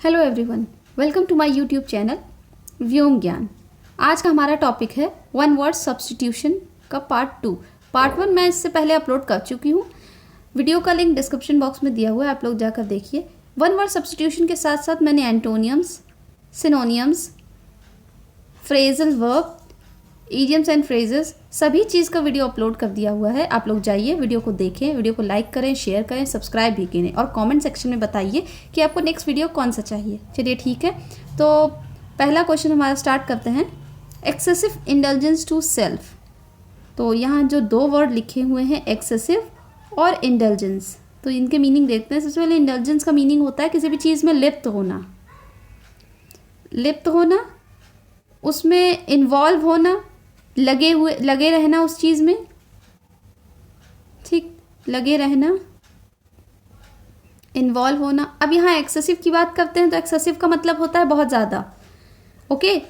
Hello everyone, welcome to my YouTube channel Vyom Gyan. आज का हमारा टॉपिक है वन वर्ड सब्स्टिट्यूशन का पार्ट 2। पार्ट 1 मैं इससे पहले अपलोड कर चुकी हूँ। वीडियो का लिंक डिस्क्रिप्शन बॉक्स में दिया हुआ है, आप लोग जाकर देखिए। वन वर्ड सब्स्टिट्यूशन के साथ साथ मैंने एंटोनियम्स, synonyms, phrasal verb, idioms and phrases सभी चीज़ का वीडियो अपलोड कर दिया हुआ है। आप लोग जाइए, वीडियो को देखें, वीडियो को लाइक करें, शेयर करें, सब्सक्राइब भी करें और कमेंट सेक्शन में बताइए कि आपको नेक्स्ट वीडियो कौन सा चाहिए। चलिए ठीक है, तो पहला क्वेश्चन हमारा स्टार्ट करते हैं। Excessive indulgence to self. तो यहाँ जो दो वर्ड लिखे हुए हैं, एक्सेसिव और इंडल्जेंस, तो इनके मीनिंग देखते हैं। सबसे पहले इंडल्जेंस का मीनिंग होता है किसी भी चीज़ में लिप्त होना, लिप्त होना, उसमें इन्वॉल्व होना, लगे रहना उस चीज़ में, ठीक, लगे रहना, इन्वॉल्व होना। अब यहाँ एक्सेसिव की बात करते हैं तो एक्सेसिव का मतलब होता है बहुत ज़्यादा। ओके,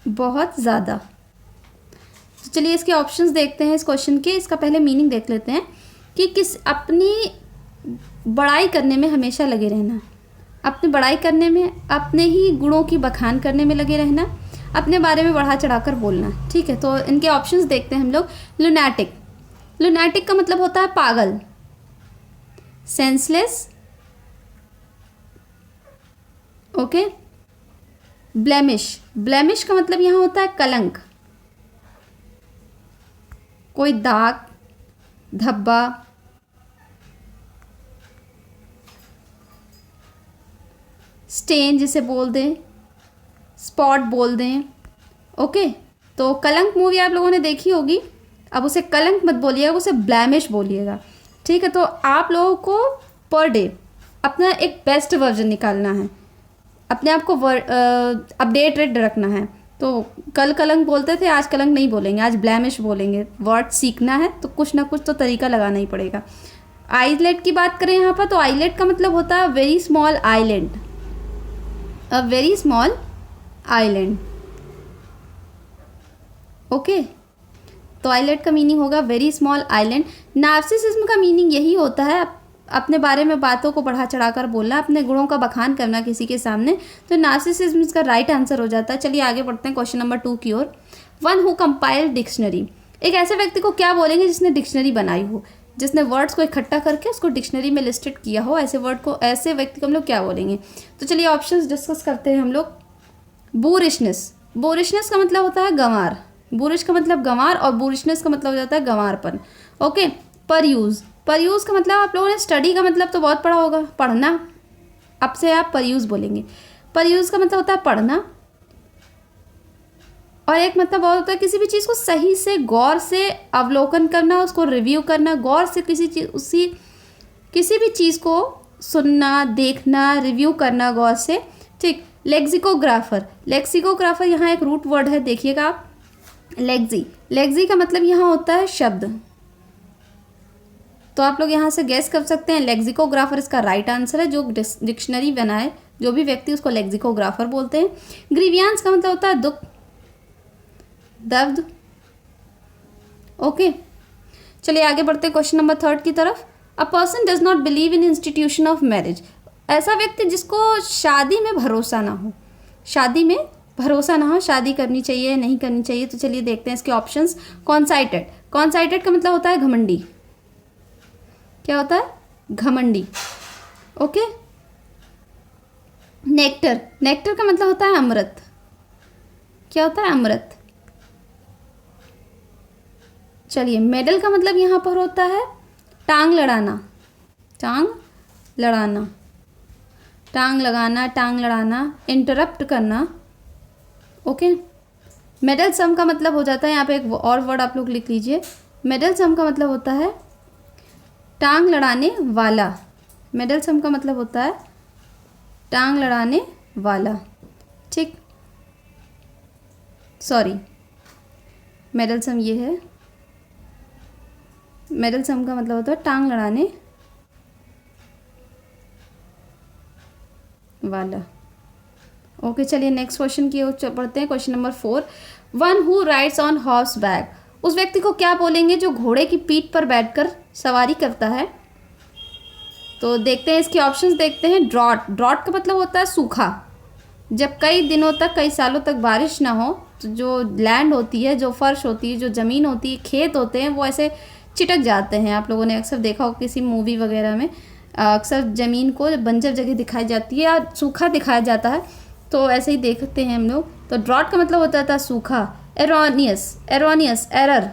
बहुत ज़्यादा। तो चलिए इसके ऑप्शंस देखते हैं इस क्वेश्चन के। इसका पहले मीनिंग देख लेते हैं कि किस अपनी बड़ाई करने में हमेशा लगे रहना, अपनी बड़ाई करने में, अपने ही गुणों की बखान करने में लगे रहना, अपने बारे में बढ़ा चढ़ाकर बोलना। ठीक है, तो इनके ऑप्शंस देखते हैं हम लोग। लुनैटिक, लुनैटिक का मतलब होता है पागल, सेंसलेस। ओके, ब्लेमिश, ब्लेमिश का मतलब यहाँ होता है कलंक, कोई दाग, धब्बा। स्टेन जिसे बोल दें, स्पॉट बोल दें। ओके, तो कलंक मूवी आप लोगों ने देखी होगी। अब उसे कलंक मत बोलिएगा, उसे ब्लैमिश बोलिएगा। ठीक है, तो आप लोगों को पर डे अपना एक बेस्ट वर्जन निकालना है, अपने आप को अपडेटेड रखना है। तो कल कलंक बोलते थे, आज कलंक नहीं बोलेंगे, आज ब्लैमिश बोलेंगे। वर्ड सीखना है तो कुछ ना कुछ तो तरीका लगाना ही पड़ेगा। आइलेट की बात करें यहाँ पर, तो आइलेट का मतलब होता है very small island, a very small island. Okay, तो आइलैंड का मीनिंग होगा वेरी स्मॉल आइलैंड। नार्सिसिज्म का मीनिंग यही होता है अपने बारे में बातों को बढ़ा चढ़ाकर बोलना, अपने गुणों का बखान करना किसी के सामने। तो नार्सिसिज्म इसका राइट आंसर हो जाता है। चलिए आगे बढ़ते हैं क्वेश्चन नंबर 2 की ओर। One who compiled dictionary. एक ऐसे व्यक्ति को क्या बोलेंगे जिसने डिक्शनरी बनाई हो, जिसने वर्ड्स को इकट्ठा करके उसको डिक्शनरी में लिस्टेड किया हो। ऐसे वर्ड को, ऐसे व्यक्ति को हम लोग क्या बोलेंगे? तो चलिए ऑप्शंस डिस्कस करते हैं हम लोग। बूरिशनेस, बूरिशनेस का मतलब होता है गंवार, बूरिश का मतलब गंवार और बूरिशनेस का मतलब हो जाता है गंवारपन। ओके, पर यूज़, पर यूज़ का मतलब आप लोगों ने स्टडी का मतलब तो बहुत पढ़ा होगा, पढ़ना। अब से आप पर यूज़ बोलेंगे। पर यूज़ का मतलब होता है पढ़ना, और एक मतलब और होता है किसी भी चीज़ को सही से गौर से अवलोकन करना, उसको रिव्यू करना, गौर से किसी भी चीज़ को सुनना, देखना, रिव्यू करना गौर से। ठीक, लेक्सिकोग्राफर, लेक्सिकोग्राफर यहाँ एक रूट वर्ड है, देखिएगा आप। लेक्सी, लेक्सी का मतलब यहाँ होता है शब्द। तो आप लोग यहाँ से गैस कर सकते हैं, लेक्सिकोग्राफर इसका राइट आंसर है। जो डिक्शनरी बनाए जो भी व्यक्ति, उसको लेक्सिकोग्राफर बोलते हैं। ग्रीवियांस का मतलब होता है दुख, दर्द। ओके, चलिए आगे बढ़ते हैं क्वेश्चन नंबर 3 की तरफ। A person does not believe in institution of marriage. ऐसा व्यक्ति जिसको शादी में भरोसा ना हो, शादी में भरोसा ना हो, शादी करनी चाहिए नहीं करनी चाहिए। तो चलिए देखते हैं इसके ऑप्शंस। कॉन्साइटेड, कॉन्साइटेड का मतलब होता है घमंडी। क्या होता है? घमंडी। ओके, नेक्टर, नेक्टर का मतलब होता है अमृत। क्या होता है? अमृत। चलिए, मेडल का मतलब यहाँ पर होता है टांग लड़ाना, टांग लड़ाना, टांग लगाना, टांग लड़ाना, इंटरप्ट करना। ओके, मेडल सम का मतलब हो जाता है, यहाँ पे एक और वर्ड आप लोग लिख लीजिए। मेडल सम का मतलब होता है टांग लड़ाने वाला। मेडल सम का मतलब होता है टांग लड़ाने वाला। ठीक, सॉरी, मेडल सम ये है, मेडल सम का मतलब होता है टांग लड़ाने वाला। ओके, चलिए नेक्स्ट क्वेश्चन की ओर बढ़ते हैं। Question number 4। One who rides on horse back. उस व्यक्ति को क्या बोलेंगे जो घोड़े की पीठ पर बैठकर सवारी करता है? तो देखते हैं इसके ऑप्शंस, देखते हैं। ड्रॉट, ड्रॉट का मतलब होता है सूखा। जब कई दिनों तक, कई सालों तक बारिश ना हो तो जो लैंड होती है, जो फर्श होती है, जो ज़मीन होती है, खेत होते हैं, वो ऐसे चिटक जाते हैं। आप लोगों ने अक्सर देखा हो किसी मूवी वगैरह में, अक्सर ज़मीन को बंजर जगह दिखाई जाती है या सूखा दिखाया जाता है, तो ऐसे ही देखते हैं हम लोग। तो ड्रॉट का मतलब होता था सूखा। Erroneous, erroneous, error,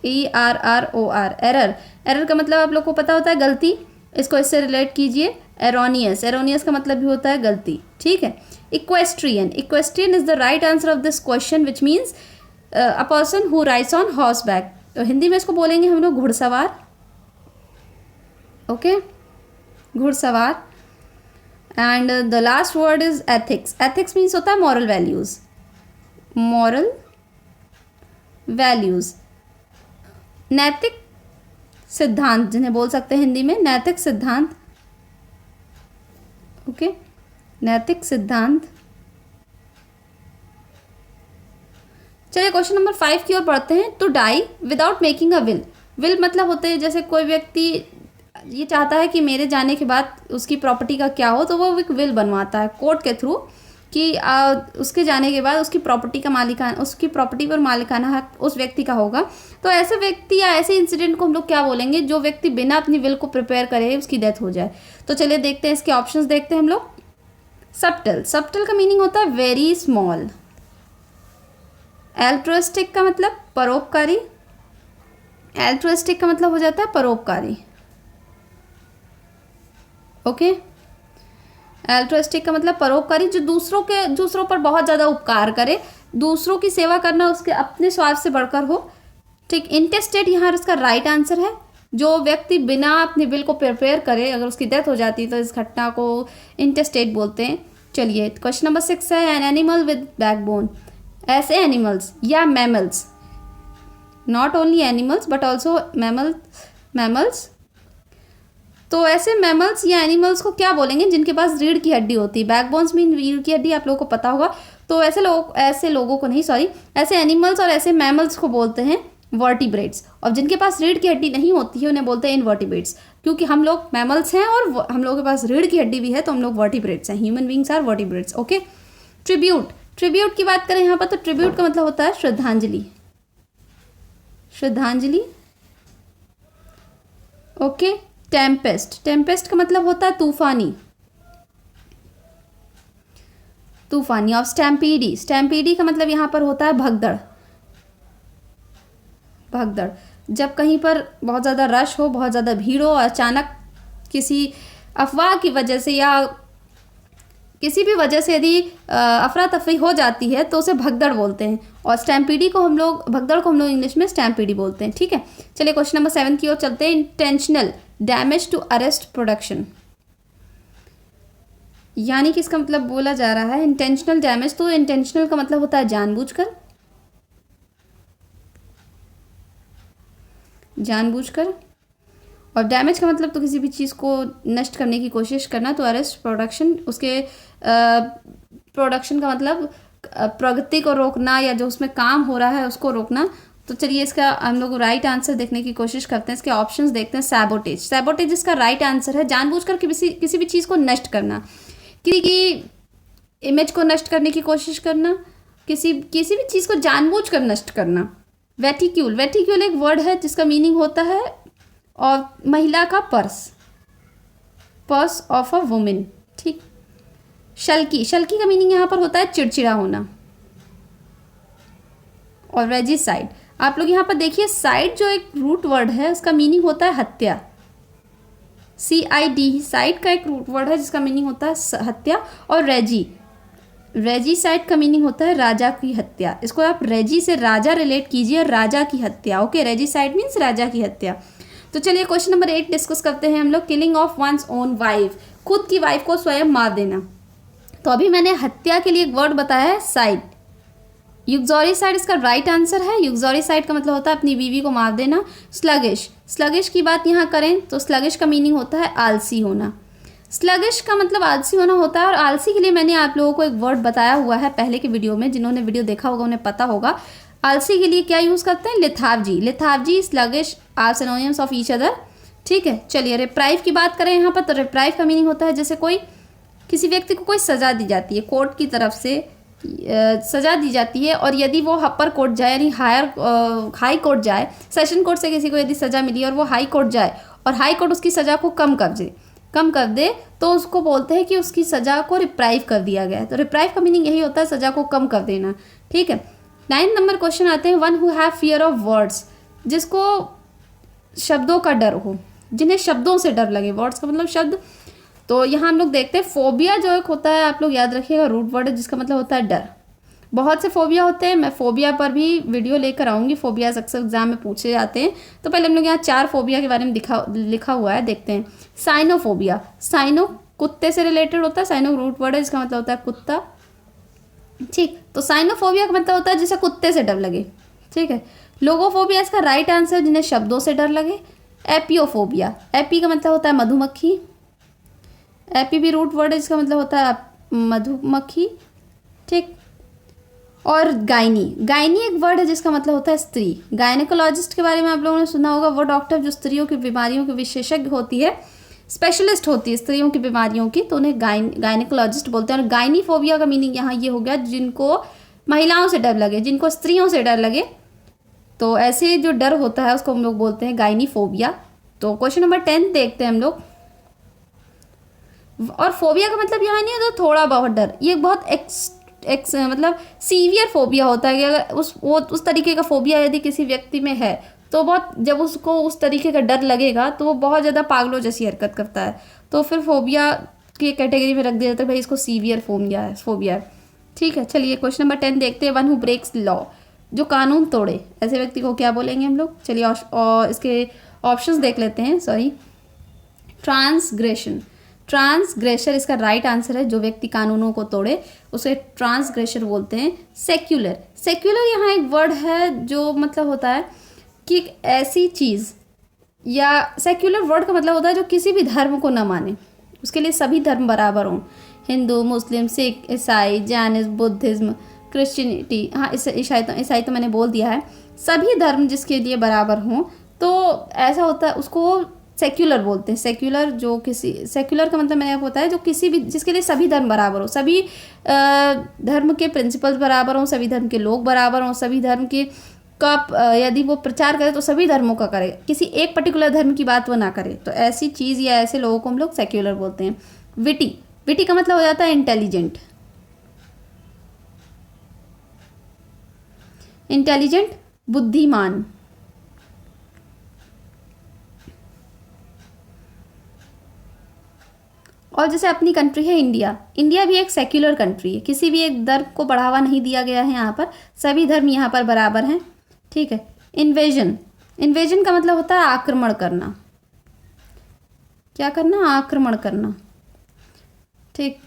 ERROR, error. Error का मतलब आप लोग को पता होता है गलती, इसको इससे रिलेट कीजिए। एरोनियस, एरोनियस का मतलब भी होता है गलती, ठीक है। Equestrian, equestrian is the right answer of this question which means a person who rides on horse back. तो हिंदी में इसको बोलेंगे हम लोग घुड़सवार, ओके, घुड़सवार। And the last word is ethics. Ethics means होता है मॉरल वैल्यूज, मॉरल वैल्यूज, नैतिक सिद्धांत जिन्हें बोल सकते हैं हिंदी में नैतिक सिद्धांत, ओके, नैतिक सिद्धांत। चलिए क्वेश्चन नंबर 5 की ओर बढ़ते हैं। To die without making a will. Will मतलब होते हैं जैसे कोई व्यक्ति ये चाहता है कि मेरे जाने के बाद उसकी प्रॉपर्टी का क्या हो, तो वो एक विल बनवाता है कोर्ट के थ्रू कि उसके जाने के बाद उसकी प्रॉपर्टी का मालिकाना, उसकी प्रॉपर्टी पर मालिकाना हक उस व्यक्ति का होगा। तो ऐसे व्यक्ति या ऐसे इंसिडेंट को हम लोग क्या बोलेंगे, जो व्यक्ति बिना अपनी विल को प्रिपेयर करे उसकी डेथ हो जाए। तो चलिए देखते हैं इसके ऑप्शंस, देखते हैं हम लोग। सबटल, सबटल का मीनिंग होता है वेरी स्मॉल। एल्ट्रुइस्टिक का मतलब परोपकारी, एल्ट्रुइस्टिक का मतलब हो जाता है परोपकारी, ओके। एल्ट्रुइस्टिक का मतलब परोपकारी, जो दूसरों पर बहुत ज़्यादा उपकार करे, दूसरों की सेवा करना उसके अपने स्वार्थ से बढ़कर हो, ठीक। इंटेस्टेड यहाँ इसका राइट आंसर है। जो व्यक्ति बिना अपने विल को प्रिपेयर करे अगर उसकी डेथ हो जाती है तो इस घटना को इंटेस्टेड बोलते हैं। चलिए क्वेश्चन नंबर 6 है। An animal with backbone. ऐसे एनिमल्स या mammals, not only animals but also mammals, तो ऐसे मैमल्स या एनिमल्स को क्या बोलेंगे जिनके पास रीढ़ की हड्डी होती है। बैकबोन्स मीन रीढ़ की हड्डी, आप लोगों को पता होगा। तो ऐसे लोगों को नहीं, सॉरी, ऐसे एनिमल्स और ऐसे मैमल्स को बोलते हैं वर्टिब्रेट्स। और जिनके पास रीढ़ की हड्डी नहीं होती है उन्हें बोलते हैं इनवर्टिब्रेट्स। क्योंकि हम लोग मैमल्स हैं और हम लोगों के पास रीढ़ की हड्डी भी है, तो हम लोग वर्टिब्रेट्स हैं। Human beings are vertebrates, okay. Tribute, tribute की बात करें यहाँ पर, तो ट्रिब्यूट का मतलब होता है श्रद्धांजलि, श्रद्धांजलि, ओके। टेम्पेस्ट, टेम्पेस्ट का मतलब होता है तूफानी, तूफानी। और स्टैम्पीडी, स्टैम्पीडी का मतलब यहाँ पर होता है भगदड़, भगदड़। जब कहीं पर बहुत ज़्यादा रश हो, बहुत ज़्यादा भीड़ हो, अचानक किसी अफवाह की वजह से या किसी भी वजह से यदि अफरा तफरी हो जाती है तो उसे भगदड़ बोलते हैं। और स्टैम्पीडी को हम लोग, भगदड़ को हम लोग इंग्लिश में स्टैम्पीडी बोलते हैं, ठीक है। चलिए क्वेश्चन नंबर 7 की ओर चलते हैं। Intentional damage to arrest production, यानी कि इसका मतलब बोला जा रहा है इंटेंशनल डैमेज। तो इंटेंशनल का मतलब होता है जानबूझकर, जानबूझकर। और डैमेज का मतलब तो किसी भी चीज़ को नष्ट करने की कोशिश करना। तो अरेस्ट प्रोडक्शन, उसके प्रोडक्शन का मतलब प्रगति को रोकना या जो उसमें काम हो रहा है उसको रोकना। तो चलिए इसका हम लोग राइट आंसर देखने की कोशिश करते हैं। इसके ऑप्शंस देखते हैं। सैबोटेज, सैबोटेज इसका राइट आंसर है। जानबूझकर किसी भी चीज़ को नष्ट करना, किसी की इमेज को नष्ट करने की कोशिश करना, किसी भी चीज़ को जानबूझकर नष्ट करना। वेटिक्यूल, वेटिक्यूल एक वर्ड है जिसका मीनिंग होता है और महिला का purse, purse of a women, ठीक। शल्की, शल्की का मीनिंग यहाँ पर होता है चिड़चिड़ा होना। और रेजिसाइड, आप लोग यहाँ पर देखिए, साइड जो एक रूट वर्ड है उसका मीनिंग होता है हत्या, CID, साइड का एक रूट वर्ड है जिसका मीनिंग होता है हत्या। और रेजिसाइड का मीनिंग होता है राजा की हत्या। इसको आप रेजी से राजा रिलेट कीजिए, राजा की हत्या, ओके। रेजिसाइड मीन्स राजा की हत्या। तो चलिए क्वेश्चन नंबर 8 डिस्कस करते हैं हम लोग। Killing of one's own wife, खुद की वाइफ को स्वयं मार देना। तो अभी मैंने हत्या के लिए एक वर्ड बताया है साइड, यूक्सोरिसाइड इसका राइट आंसर है। यूक्सोरिसाइड का मतलब होता है अपनी बीवी को मार देना। स्लगिश, स्लगिश की बात यहाँ करें तो स्लगिश का मीनिंग होता है आलसी होना। स्लगिश का मतलब आलसी होना होता है। और आलसी के लिए मैंने आप लोगों को एक वर्ड बताया हुआ है पहले के वीडियो में, जिन्होंने वीडियो देखा होगा उन्हें पता होगा। आलसी के लिए क्या यूज़ करते हैं, lethargy. Lethargy, sluggish are synonyms of each other. ठीक है, चलिए रिप्राइव की बात करें यहाँ पर, तो रिप्राइव का मीनिंग होता है जैसे कोई किसी व्यक्ति को कोई सज़ा दी जाती है, कोर्ट की तरफ से सज़ा दी जाती है, और यदि वो अपर कोर्ट जाए यानी हाई कोर्ट जाए, सेशन कोर्ट से किसी को यदि सज़ा मिली और वो हाई कोर्ट जाए और हाई कोर्ट उसकी सज़ा को कम कर दे तो उसको बोलते हैं कि उसकी सज़ा को रिप्राइव कर दिया गया है। तो रिप्राइव का मीनिंग यही होता है, सज़ा को कम कर देना। ठीक है, 9 नंबर क्वेश्चन आते हैं, one who have fear of words, जिसको शब्दों का डर हो, जिन्हें शब्दों से डर लगे। वर्ड्स का मतलब शब्द। तो यहाँ हम लोग देखते हैं फोबिया जो एक होता है, आप लोग याद रखिएगा, रूट वर्ड है जिसका मतलब होता है डर। बहुत से फोबिया होते हैं, मैं फोबिया पर भी वीडियो लेकर आऊँगी, फोबियाज अक्सर एग्जाम में पूछे जाते हैं। तो पहले हम लोग यहाँ 4 फोबिया के बारे में लिखा हुआ है, देखते हैं। साइनोफोबिया, साइनो कुत्ते से रिलेटेड होता है, साइनो रूट वर्ड है जिसका मतलब होता है कुत्ता। ठीक, तो साइनोफोबिया का मतलब होता है जिसे कुत्ते से डर लगे। ठीक है, लोगोफोबिया इसका राइट आंसर, जिन्हें शब्दों से डर लगे। एपियोफोबिया, एपी का मतलब होता है मधुमक्खी, एपी भी रूट वर्ड है जिसका मतलब होता है मधुमक्खी। ठीक, और गायनी, गायनी एक वर्ड है जिसका मतलब होता है स्त्री। गायनेकोलॉजिस्ट के बारे में आप लोगों ने सुना होगा, वो डॉक्टर जो स्त्रियों की बीमारियों की विशेषज्ञ होती है, स्पेशलिस्ट होती है स्त्रियों की बीमारियों की, तो उन्हें गायनेकोलॉजिस्ट बोलते हैं। और गायनीफोबिया का मीनिंग यहाँ ये हो गया जिनको महिलाओं से डर लगे, जिनको स्त्रियों से डर लगे, तो ऐसे जो डर होता है उसको हम लोग बोलते हैं गायनीफोबिया। तो क्वेश्चन नंबर 10 देखते हैं हम लोग। और फोबिया का मतलब यहाँ नहीं है तो थोड़ा बहुत डर, ये बहुत मतलब सीवियर फोबिया होता है कि अगर उस तरीके का फोबिया यदि किसी व्यक्ति में है तो बहुत, जब उसको उस तरीके का डर लगेगा तो वो बहुत ज़्यादा पागलों जैसी हरकत करता है, तो फिर फोबिया की कैटेगरी में रख दिया जाता है, भाई इसको सीवियर फोबिया है। ठीक है, चलिए क्वेश्चन नंबर 10 देखते हैं। वन हु ब्रेक्स लॉ, जो कानून तोड़े, ऐसे व्यक्ति को क्या बोलेंगे हम लोग? चलिए और इसके ऑप्शंस देख लेते हैं। ट्रांसग्रेशन, ट्रांसग्रेसर इसका राइट आंसर है, जो व्यक्ति कानूनों को तोड़े उसे ट्रांसग्रेसर बोलते हैं। सेक्युलर, सेक्युलर यहाँ एक वर्ड है जो मतलब होता है कि एक ऐसी चीज़, या सेक्युलर वर्ड का मतलब होता है जो किसी भी धर्म को न माने, उसके लिए सभी धर्म बराबर हों, हिंदू, मुस्लिम, सिख, ईसाई, जैनिज्म, बुद्धिज्म, क्रिश्चियनिटी, हाँ ईसाई तो मैंने बोल दिया है, सभी धर्म जिसके लिए बराबर हों, तो ऐसा होता है, उसको सेक्युलर बोलते हैं। सेक्युलर का मतलब मैंने आपको बताया जो किसी भी, जिसके लिए सभी धर्म बराबर हो, सभी धर्म के प्रिंसिपल्स बराबर हों, सभी धर्म के लोग बराबर हों, सभी धर्म के यदि वो प्रचार करे तो सभी धर्मों का करे, किसी एक पर्टिकुलर धर्म की बात वो ना करे, तो ऐसी चीज़ या ऐसे लोगों को हम लोग सेक्युलर बोलते हैं। विटी, विटी का मतलब हो जाता है इंटेलिजेंट, इंटेलिजेंट बुद्धिमान। और जैसे अपनी कंट्री है इंडिया, इंडिया भी एक सेक्युलर कंट्री है, किसी भी एक धर्म को बढ़ावा नहीं दिया गया है यहाँ पर, सभी धर्म यहाँ पर बराबर हैं। ठीक है, इन्वेजन, इन्वेजन का मतलब होता है आक्रमण करना, क्या करना? आक्रमण करना। ठीक,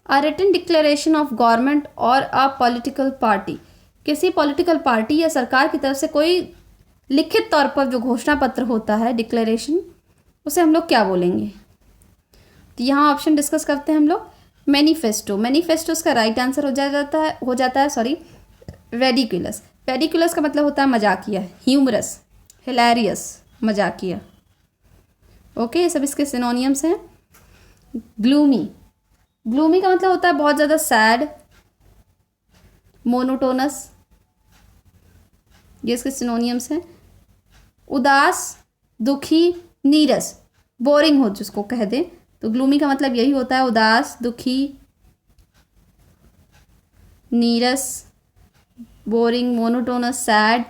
a written declaration of government और अ पॉलिटिकल पार्टी, किसी पॉलिटिकल पार्टी या सरकार की तरफ से कोई लिखित तौर पर जो घोषणा पत्र होता है, डिक्लेरेशन, उसे हम लोग क्या बोलेंगे? तो यहाँ ऑप्शन डिस्कस करते हैं हम लोग। मैनिफेस्टो, मैनिफेस्टो इसका राइट आंसर हो जाता है रेडिकुलस, रेडिकुलस का मतलब होता है मजाकिया, ह्यूमरस, हिलेरियस, मजाकिया। ओके, ये सब इसके सिनोनियम्स हैं। ग्लूमी, ग्लूमी का मतलब होता है बहुत ज़्यादा सैड, मोनोटोनस, ये इसके सिनोनियम्स हैं। उदास, दुखी, नीरस, बोरिंग हो जिसको कह दें, तो ग्लूमी का मतलब यही होता है, उदास, दुखी, नीरस, boring, monotonous, sad,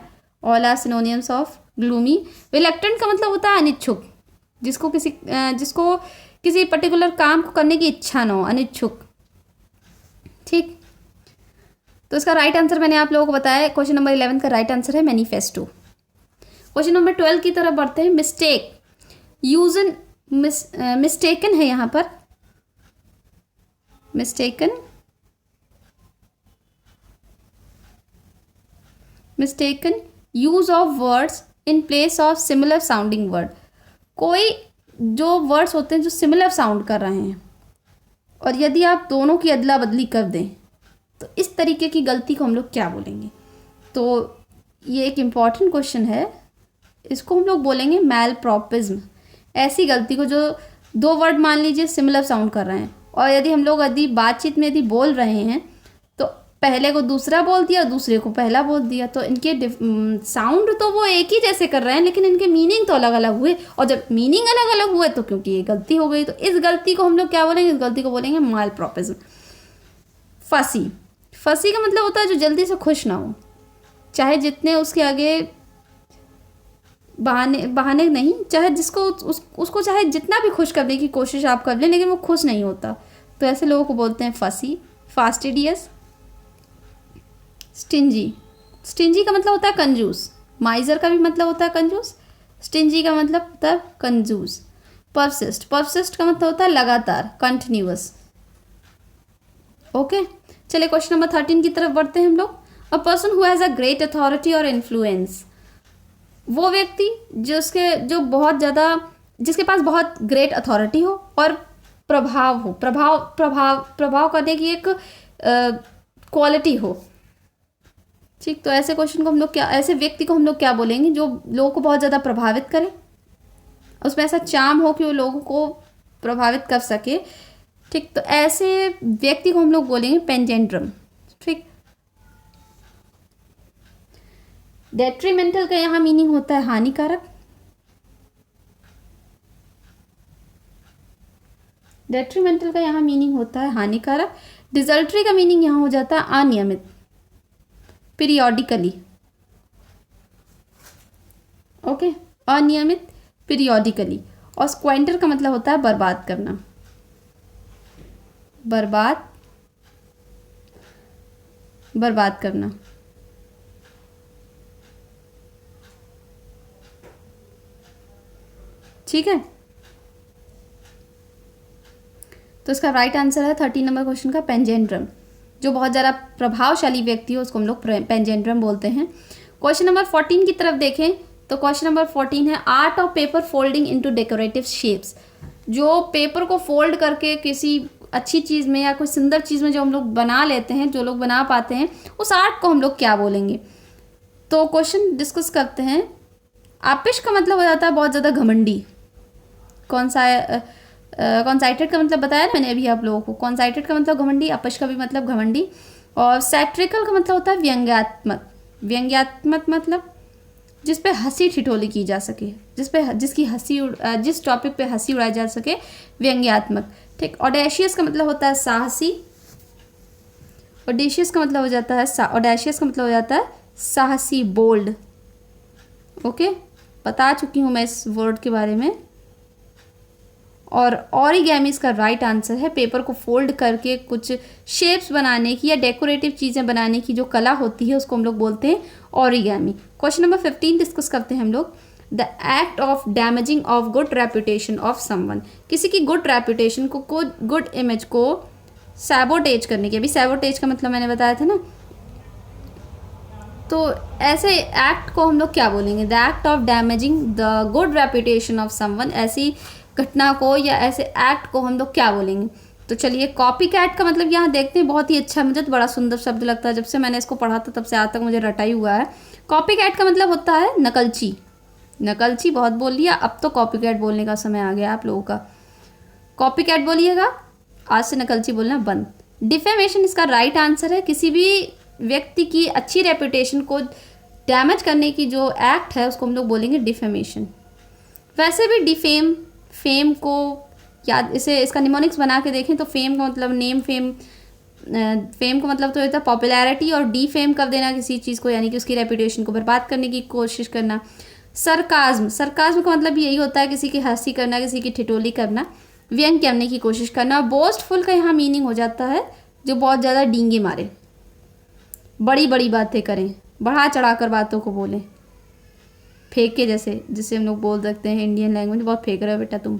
all are synonyms of gloomy. Reluctant का मतलब होता है अनिच्छुक, जिसको किसी पर्टिकुलर काम को करने की इच्छा न हो, अनिच्छुक। ठीक, तो इसका राइट आंसर मैंने आप लोगों को बताया, क्वेश्चन नंबर 11 का राइट आंसर है मैनिफेस्टो। क्वेश्चन नंबर 12 की तरफ बढ़ते हैं। मिस्टेक, यूजन, मिस्टेकन है यहाँ पर, mistaken, use of words in place of similar sounding word, कोई जो वर्ड्स होते हैं जो सिमिलर साउंड कर रहे हैं और यदि आप दोनों की अदला बदली कर दें तो इस तरीके की गलती को हम लोग क्या बोलेंगे? तो ये एक इम्पॉर्टेंट क्वेश्चन है, इसको हम लोग बोलेंगे मैलप्रॉपिज्म, ऐसी गलती को जो दो वर्ड मान लीजिए सिमिलर साउंड कर रहे हैं, और यदि हम लोग यदि बातचीत में यदि बोल रहे हैं तो पहले को दूसरा बोल दिया और दूसरे को पहला बोल दिया, तो इनके साउंड तो वो एक ही जैसे कर रहे हैं लेकिन इनके मीनिंग तो अलग अलग हुए, और जब मीनिंग अलग अलग हुए तो क्योंकि ये गलती हो गई, तो इस गलती को हम लोग क्या बोलेंगे, इस गलती को बोलेंगे माल प्रोपोज़ल। फसी, फसी का मतलब होता है जो जल्दी से खुश ना हो, चाहे जितने उसके आगे बहाने नहीं, चाहे जिसको उसको चाहे जितना भी खुश करने की कोशिश आप कर लें लेकिन वो खुश नहीं होता, तो ऐसे लोगों को बोलते हैं फसी। फास्टिडियस। स्टिंजी, स्टिंजी का मतलब होता है कंजूस, माइजर का भी मतलब होता है कंजूस, स्टिंजी का मतलब होता है कंजूस। परसिस्ट, परसिस्ट का मतलब होता है लगातार, कंटिन्यूअस। ओके, चलिए क्वेश्चन नंबर 13 की तरफ बढ़ते हैं हम लोग। A person who has a great authority और इन्फ्लुएंस, वो व्यक्ति जो बहुत ज़्यादा, जिसके पास बहुत ग्रेट अथॉरिटी हो और प्रभाव हो, प्रभाव करने की एक क्वालिटी हो। ठीक, तो ऐसे क्वेश्चन को हम लोग क्या, ऐसे व्यक्ति को हम लोग क्या बोलेंगे, जो लोगों को बहुत ज़्यादा प्रभावित करे, उसमें ऐसा चार्म हो कि वो लोगों को प्रभावित कर सके। ठीक, तो ऐसे व्यक्ति को हम लोग बोलेंगे पेंजेंड्रम। ठीक, डेट्रीमेंटल का यहाँ मीनिंग होता है हानिकारक, डेट्रीमेंटल का यहाँ मीनिंग होता है हानिकारक। डिजल्ट्री का मीनिंग यहाँ हो जाता है अनियमित, पीरियोडिकली। ओके, अनियमित, पीरियोडिकली। और स्क्वेंटर का मतलब होता है बर्बाद करना, बर्बाद करना। ठीक है, तो इसका राइट आंसर है 13 नंबर क्वेश्चन का पेंजेंड्रम। जो बहुत ज़्यादा प्रभावशाली व्यक्ति हो उसको हम लोग पेंजेंड्रम बोलते हैं। क्वेश्चन नंबर 14 की तरफ देखें तो क्वेश्चन नंबर 14 है art of paper folding into decorative shapes. जो पेपर को फोल्ड करके किसी अच्छी चीज़ में या कोई सुंदर चीज़ में जो हम लोग बना लेते हैं, जो लोग बना पाते हैं, उस आर्ट को हम लोग क्या बोलेंगे। तो क्वेश्चन डिस्कस करते हैं। आपिश का मतलब हो जाता है बहुत ज़्यादा घमंडी। कॉन्साइटेड का मतलब बताया ना मैंने अभी आप लोगों को। कॉन्साइटेड का मतलब घमंडी, आपिश का भी मतलब घमंडी। और सैट्रिकल का मतलब होता है व्यंग्यात्मक। व्यंग्यात्मक मतलब जिस पे हंसी ठिठोली की जा सके, जिस टॉपिक पे हंसी उड़ाई जा सके, व्यंग्यात्मक। ठीक, ऑडेशियस का मतलब होता है साहसी। ऑडेशियस का मतलब हो जाता है साहसी, बोल्ड। ओके, बता चुकी हूँ मैं इस वर्ड के बारे में। और ऑरिगैमी इसका राइट आंसर है। पेपर को फोल्ड करके कुछ शेप्स बनाने की या डेकोरेटिव चीज़ें बनाने की जो कला होती है उसको हम लोग बोलते हैं ऑरिगैमी। क्वेश्चन नंबर 15 डिस्कस करते हैं हम लोग। The act of damaging of good reputation of someone. किसी की गुड रेपुटेशन को, गुड इमेज को सैबोटेज करने की। अभी सैबोटेज का मतलब मैंने बताया था ना, तो ऐसे एक्ट को हम लोग क्या बोलेंगे। The act of damaging the good reputation of someone, ऐसी घटना को या ऐसे एक्ट को हम लोग क्या बोलेंगे। तो चलिए, कॉपी कैट का मतलब यहाँ देखते हैं, बहुत ही अच्छा, मुझे तो बड़ा सुंदर शब्द लगता है। जब से मैंने इसको पढ़ा था तब से आज तक मुझे रटा ही हुआ है। कॉपी कैट का मतलब होता है नकलची। नकलची बहुत बोल लिया, अब तो कॉपी कैट बोलने का समय आ गया आप लोगों का। कॉपी कैट बोलिएगा, आज से नकलची बोलना बंद। डिफेमेशन इसका राइट आंसर है। किसी भी व्यक्ति की अच्छी रेपुटेशन को डैमेज करने की जो एक्ट है उसको हम लोग बोलेंगे डिफेमेशन। वैसे भी डिफेम, फेम को याद, इसका निमोनिक्स बना के देखें तो फेम का मतलब नेम, फेम का मतलब तो होता है पॉपुलैरिटी, और डिफेम कर देना किसी चीज़ को, यानी कि उसकी रेपुटेशन को बर्बाद करने की कोशिश करना। सरकाज्म, सरकाज्म का मतलब यही होता है किसी की हंसी करना, किसी की ठिठोली करना, व्यंग करने की कोशिश करना। बोस्टफुल का यहाँ मीनिंग हो जाता है जो बहुत ज़्यादा डींगे मारे, बड़ी बड़ी बातें करें, बढ़ा चढ़ा कर बातों को बोलें, फेंके जैसे, जिसे हम लोग बोल सकते हैं इंडियन लैंग्वेज, बहुत फेंक रहे हो बेटा तुम।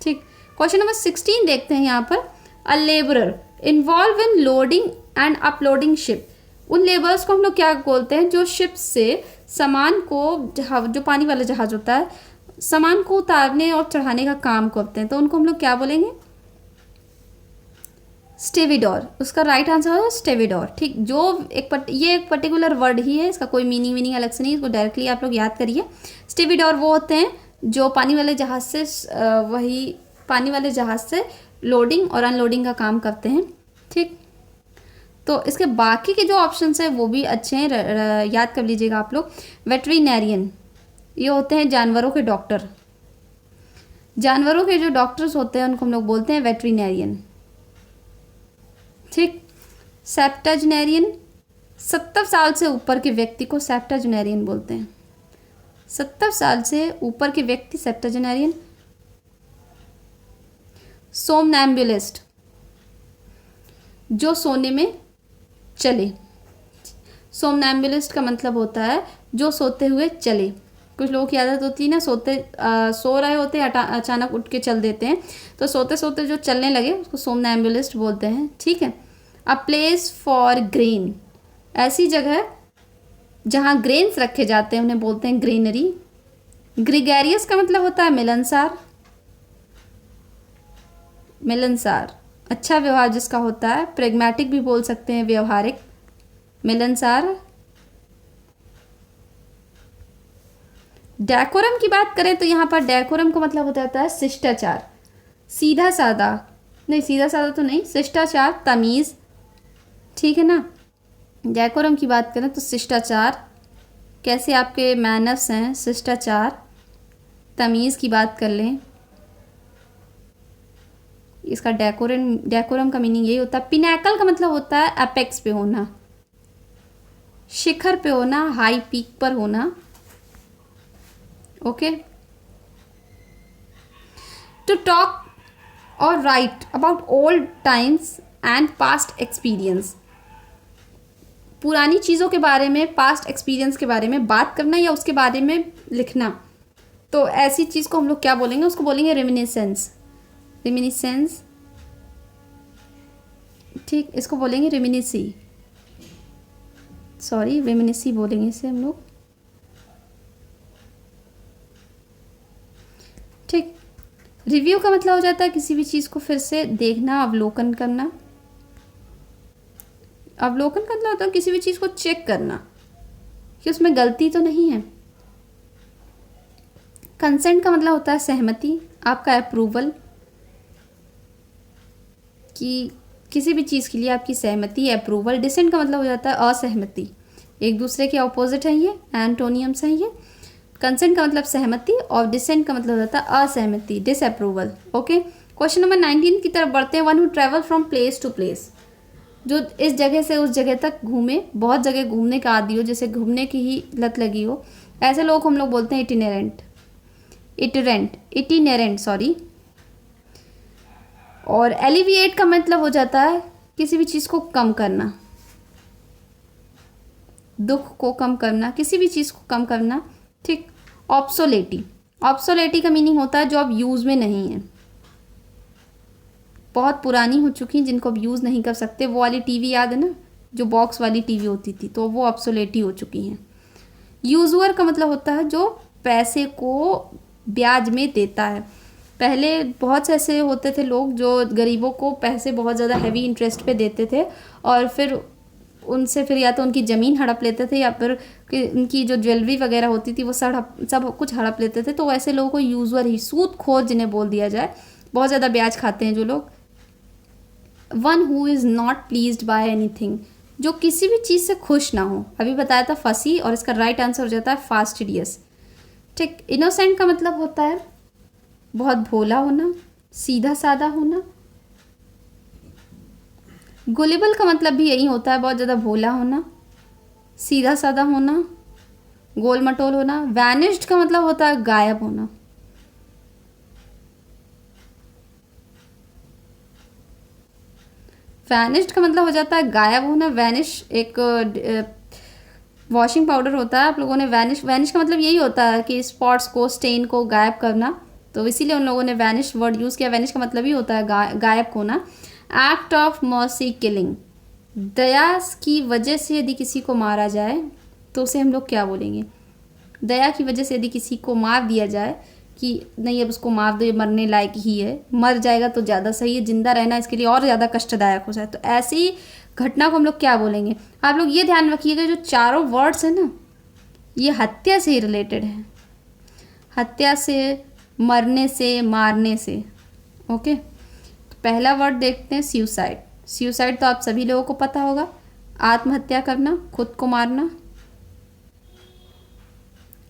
ठीक, क्वेश्चन नंबर 16 देखते हैं यहाँ पर। A labourer involve in loading and uploading ship. उन लेबर्स को हम लोग क्या बोलते हैं जो शिप से सामान को, जो पानी वाला जहाज होता है, सामान को उतारने और चढ़ाने का काम करते हैं, तो उनको हम लोग क्या बोलेंगे। स्टेविडोर, उसका राइट आंसर है स्टेविडोर। ठीक, जो ये एक पर्टिकुलर वर्ड ही है, इसका कोई मीनिंग अलग से नहीं, इसको डायरेक्टली आप लोग याद करिए। स्टेविडोर वो होते हैं जो पानी वाले जहाज से पानी वाले जहाज से लोडिंग और अनलोडिंग का काम करते हैं। ठीक, तो इसके बाकी के जो ऑप्शंस हैं वो भी अच्छे हैं, याद कर लीजिएगा आप लोग। वेटरिनेरियन, ये होते हैं जानवरों के डॉक्टर। जानवरों के जो डॉक्टर्स होते हैं उनको हम लोग बोलते हैं वेटरिनेरियन। ठीक, सेप्टेजनेरियन, 70 साल से ऊपर के व्यक्ति को सेप्टेजनेरियन बोलते हैं। 70 साल से ऊपर के व्यक्ति सेप्टेजनेरियन। सोमनैम्बुलिस्ट, जो सोने में चले। सोमनैम्बुलिस्ट का मतलब होता है जो सोते हुए चले। कुछ लोगों की आदत होती है ना, सो रहे होते हैं अचानक उठ के चल देते हैं, तो सोते सोते जो चलने लगे उसको सोमनैम्बुलिस्ट बोलते हैं। ठीक है। अ प्लेस फॉर ग्रेन, ऐसी जगह जहाँ ग्रेन्स रखे जाते हैं उन्हें बोलते हैं ग्रेनरी। ग्रिगेरियस का मतलब होता है मिलनसार। मिलनसार, अच्छा व्यवहार जिसका होता है। प्रेग्मेटिक भी बोल सकते हैं, व्यवहारिक। मिलनसार। डेकोरम की बात करें तो यहाँ पर डेकोरम का मतलब होता है शिष्टाचार, सीधा साधा नहीं, सीधा साधा तो नहीं, शिष्टाचार, तमीज़। ठीक है ना। डेकोरम की बात करें तो शिष्टाचार, कैसे आपके मैनर्स हैं, शिष्टाचार। तमीज़ की बात कर लें, इसका डेकोरम का मीनिंग यही होता है। पिनैकल का मतलब होता है एपेक्स पे होना, शिखर पे होना, हाई पीक पर होना। ओके। टू टॉक और right about old times and past experience, पुरानी चीज़ों के बारे में, पास्ट एक्सपीरियंस के बारे में बात करना या उसके बारे में लिखना। तो ऐसी चीज़ को हम लोग क्या बोलेंगे, उसको बोलेंगे रेमिनिसेंस। रेमिनिसेंस, ठीक, इसको बोलेंगे रेमिनिसी, सॉरी रेमिनिसी बोलेंगे इसे हम लोग। ठीक। रिव्यू का मतलब हो जाता है किसी भी चीज़ को फिर से देखना, अवलोकन करना। अवलोकन का मतलब होता है किसी भी चीज़ को चेक करना कि उसमें गलती तो नहीं है। कंसेंट का मतलब होता है सहमति, आपका अप्रूवल, कि किसी भी चीज़ के लिए आपकी सहमति, अप्रूवल। डिसेंट का मतलब हो जाता है असहमति, एक दूसरे के ऑपोजिट हैं, ये एंटोनियम्स हैं ये। कंसेंट का मतलब सहमति और डिसेंट का मतलब हो जाता है असहमति, डिसअप्रूवल। ओके। क्वेश्चन नंबर 19 की तरफ बढ़ते हैं। One who travel from place to place, जो इस जगह से उस जगह तक घूमे, बहुत जगह घूमने का आदी हो, जैसे घूमने की ही लत लगी हो, ऐसे लोग हम लोग बोलते हैं इटिनेरेंट सॉरी। और एलिविएट का मतलब हो जाता है किसी भी चीज़ को कम करना, दुख को कम करना, किसी भी चीज़ को कम करना। ठीक। ऑब्सोलेटी का मीनिंग होता है जो अब यूज़ में नहीं है, बहुत पुरानी हो चुकी हैं, जिनको अब यूज़ नहीं कर सकते। वो वाली टीवी याद है ना, जो बॉक्स वाली टीवी होती थी, तो वो ऑब्सोलेटी हो चुकी हैं। यूजुअर का मतलब होता है जो पैसे को ब्याज में देता है। पहले बहुत से ऐसे होते थे लोग जो गरीबों को पैसे बहुत ज़्यादा हैवी इंटरेस्ट पे देते थे, और फिर उनसे फिर या तो उनकी ज़मीन हड़प लेते थे या फिर उनकी जो ज्वेलरी वगैरह होती थी वो सब कुछ हड़प लेते थे। तो ऐसे लोगों को यूजुअर ही, सूदखोर जिन्हें बोल दिया जाए, बहुत ज़्यादा ब्याज खाते हैं जो लोग। One who is not pleased by anything, जो किसी भी चीज़ से खुश ना हो। अभी बताया था फसी, और इसका राइट आंसर हो जाता है फास्टिडियस। ठीक। इनोसेंट का मतलब होता है बहुत भोला होना, सीधा साधा होना। गुलेबल का मतलब भी यही होता है, बहुत ज़्यादा भोला होना, सीधा साधा होना, गोल मटोल होना। वैनिश्ड का मतलब होता है गायब होना। वैनिश्ड का मतलब हो जाता है गायब होना। वैनिश एक वॉशिंग पाउडर होता है, आप लोगों ने वैनिश का मतलब यही होता है कि स्पॉट्स को, स्टेन को गायब करना, तो इसीलिए उन लोगों ने वैनिश वर्ड यूज़ किया। वैनिश का मतलब ही होता है गायब होना। एक्ट ऑफ मर्सी, किलिंग, दया की वजह से यदि किसी को मारा जाए तो उसे हम लोग क्या बोलेंगे। दया की वजह से यदि किसी को मार दिया जाए कि नहीं अब उसको मार दो, ये मरने लायक ही है, मर जाएगा तो ज़्यादा सही है, जिंदा रहना इसके लिए और ज़्यादा कष्टदायक हो जाए। तो ऐसी घटना को हम लोग क्या बोलेंगे? आप लोग ये ध्यान रखिएगा, जो चारों वर्ड्स हैं ना, ये हत्या से ही रिलेटेड है, हत्या से, मरने से, मारने से। ओके, तो पहला वर्ड देखते हैं, सुसाइड। सुसाइड तो आप सभी लोगों को पता होगा, आत्महत्या करना, खुद को मारना।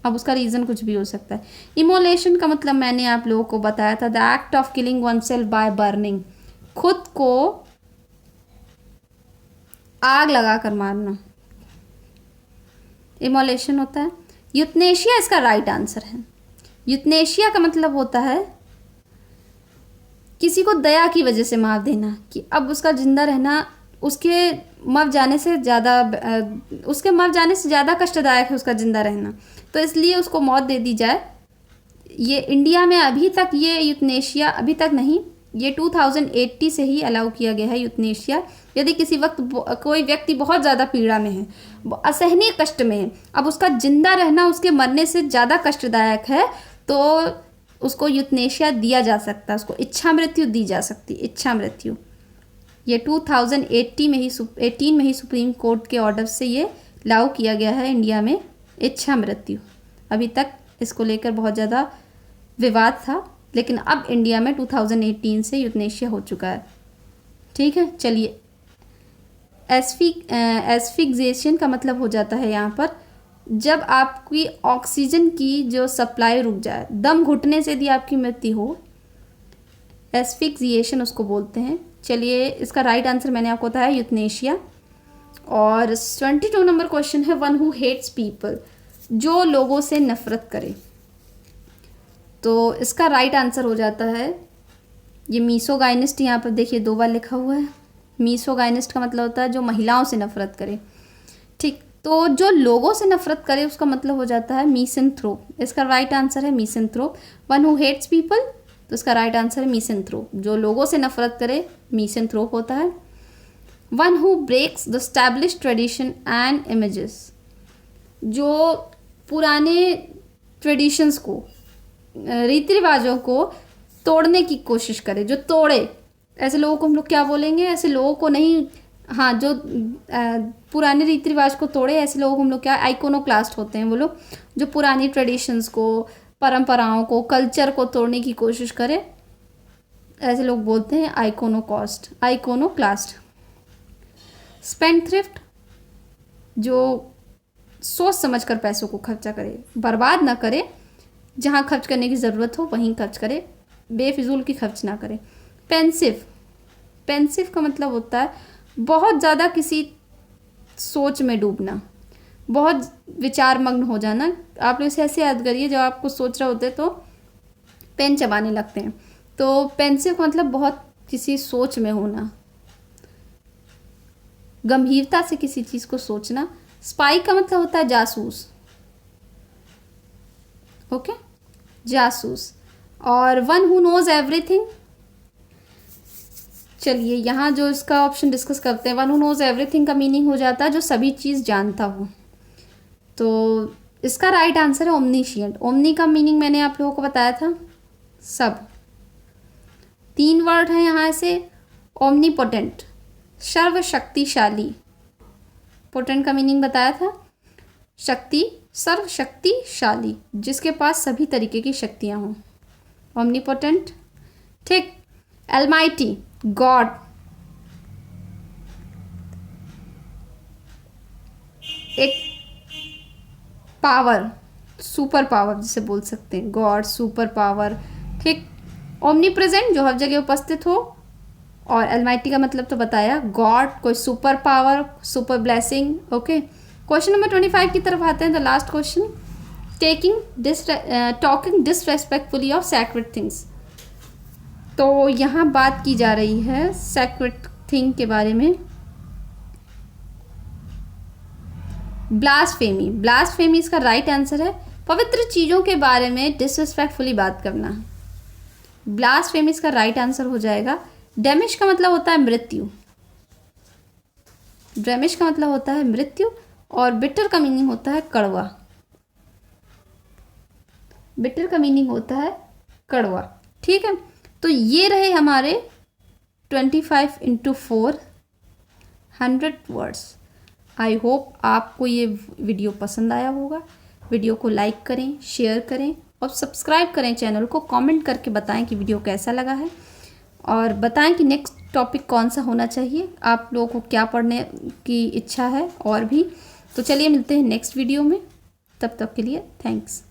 अब उसका रीज़न कुछ भी हो सकता है। इमोलेशन का मतलब मैंने आप लोगों को बताया था, the act of killing one self by burning, खुद को आग लगा कर मारना, इमोलेशन होता है। यूथनेशिया इसका राइट आंसर है। यूथनेशिया का मतलब होता है किसी को दया की वजह से मार देना, कि अब उसका जिंदा रहना उसके मर जाने से ज़्यादा कष्टदायक है उसका जिंदा रहना, तो इसलिए उसको मौत दे दी जाए। ये इंडिया में अभी तक ये यूथनेशिया, अभी तक नहीं, ये 2080 से ही अलाउ किया गया है यूथनेशिया। यदि किसी वक्त कोई व्यक्ति बहुत ज़्यादा पीड़ा में है, असहनीय कष्ट में है, अब उसका जिंदा रहना उसके मरने से ज़्यादा कष्टदायक है, तो उसको यूथनेशिया दिया जा सकता है, उसको इच्छा मृत्यु दी जा सकती, इच्छा मृत्यु। ये 2018 में ही सुप्रीम कोर्ट के ऑर्डर से ये लागू किया गया है इंडिया में, इच्छा मृत्यु। अभी तक इसको लेकर बहुत ज़्यादा विवाद था, लेकिन अब इंडिया में 2018 से यूथनेशिया हो चुका है। ठीक है, चलिए। एस्फिक्सिएशन का मतलब हो जाता है यहाँ पर जब आपकी ऑक्सीजन की जो सप्लाई रुक जाए, दम घुटने से यदि आपकी मृत्यु हो, एस्फिक्सिएशन उसको बोलते हैं। चलिए, इसका राइट आंसर मैंने आपको बताया, यूथनेशिया। और 22 नंबर क्वेश्चन है, वन हु हेट्स पीपल, जो लोगों से नफरत करे। तो इसका राइट आंसर हो जाता है ये मीसोगाइनिस्ट। यहाँ पर देखिए 2 बार लिखा हुआ है। मीसोगाइनिस्ट का मतलब होता है जो महिलाओं से नफरत करे। ठीक, तो जो लोगों से नफरत करे उसका मतलब हो जाता है मीसेंथ्रोप। इसका राइट आंसर है मीसेंथ्रोप। वन हु हेट्स पीपल, तो इसका राइट आंसर है मीसेंथ्रोप। जो लोगों से नफरत करे मीसेंथ्रोप होता है। One who breaks the established tradition and images, जो पुराने ट्रेडिशंस को, रीति रिवाजों को तोड़ने की कोशिश करे, जो तोड़े, ऐसे लोगों को हम लोग क्या बोलेंगे? ऐसे लोगों को नहीं, हाँ, जो पुराने रीति रिवाज को तोड़े, ऐसे लोगों को हम लोग क्या, आइकोनोक्लास्ट होते हैं वो लोग, जो पुरानी ट्रेडिशंस को, परंपराओं को, कल्चर को तोड़ने की कोशिश करे, ऐसे लोग बोलते हैं आइकोनोक्लास्ट। स्पेंडथ्रिफ्ट, जो सोच समझकर पैसों को खर्चा करे, बर्बाद ना करे, जहाँ खर्च करने की ज़रूरत हो वहीं खर्च करे, बेफिजूल की खर्च ना करे। पेंसिव का मतलब होता है बहुत ज़्यादा किसी सोच में डूबना, बहुत विचार मग्न हो जाना। आप लोग इसे ऐसे याद करिए, जब आप कुछ सोच रहे होते तो पेन चबाने लगते हैं, तो पेंसिव का मतलब बहुत किसी सोच में होना, गंभीरता से किसी चीज़ को सोचना। स्पाई का मतलब होता है जासूस। ओके, जासूस। और वन हु नोज एवरीथिंग, चलिए यहाँ जो इसका ऑप्शन डिस्कस करते हैं, वन हु नोज एवरीथिंग का मीनिंग हो जाता है जो सभी चीज़ जानता हो। तो इसका राइट आंसर है ओमनीशिएंट। ओमनी का मीनिंग मैंने आप लोगों को बताया था, सब। 3 वर्ड हैं यहाँ से, ओमनीपोटेंट, सर्वशक्तिशाली। पोटेंट का मीनिंग बताया था, शक्ति, सर्वशक्तिशाली, जिसके पास सभी तरीके की शक्तियाँ हों, ओमनीपोटेंट। ठीक। एलमाइटी, गॉड, एक पावर, सुपर पावर जिसे बोल सकते हैं, गॉड, सुपर पावर। ठीक। ओमनी प्रेजेंट, जो हर जगह उपस्थित हो, और एलमाइटी का मतलब तो बताया, गॉड, कोई super power, super blessing. Okay, question number 25 की तरफ आते हैं, the last question. Talking disrespectfully of sacred things. तो यहाँ बात की जा रही है सैक्रेड थिंग के बारे में। ब्लास्फेमी, ब्लास्फेमी इसका राइट आंसर है पवित्र चीज़ों के बारे में डिसरेस्पेक्टफुली बात करना। ब्लास्फेमी इसका राइट आंसर हो जाएगा। डैमिश का मतलब होता है मृत्यु, डैमिश का मतलब होता है मृत्यु, और बिटर का मीनिंग होता है कड़वा। बिटर का मीनिंग होता है कड़वा। ठीक है, तो ये रहे हमारे 25 इंटू 4 100 वर्ड्स। आई होप आपको ये वीडियो पसंद आया होगा। वीडियो को लाइक करें, शेयर करें और सब्सक्राइब करें चैनल को। कमेंट करके बताएं कि वीडियो कैसा लगा है और बताएं कि नेक्स्ट टॉपिक कौन सा होना चाहिए, आप लोगों को क्या पढ़ने की इच्छा है और भी। तो चलिए मिलते हैं नेक्स्ट वीडियो में, तब तक के लिए थैंक्स।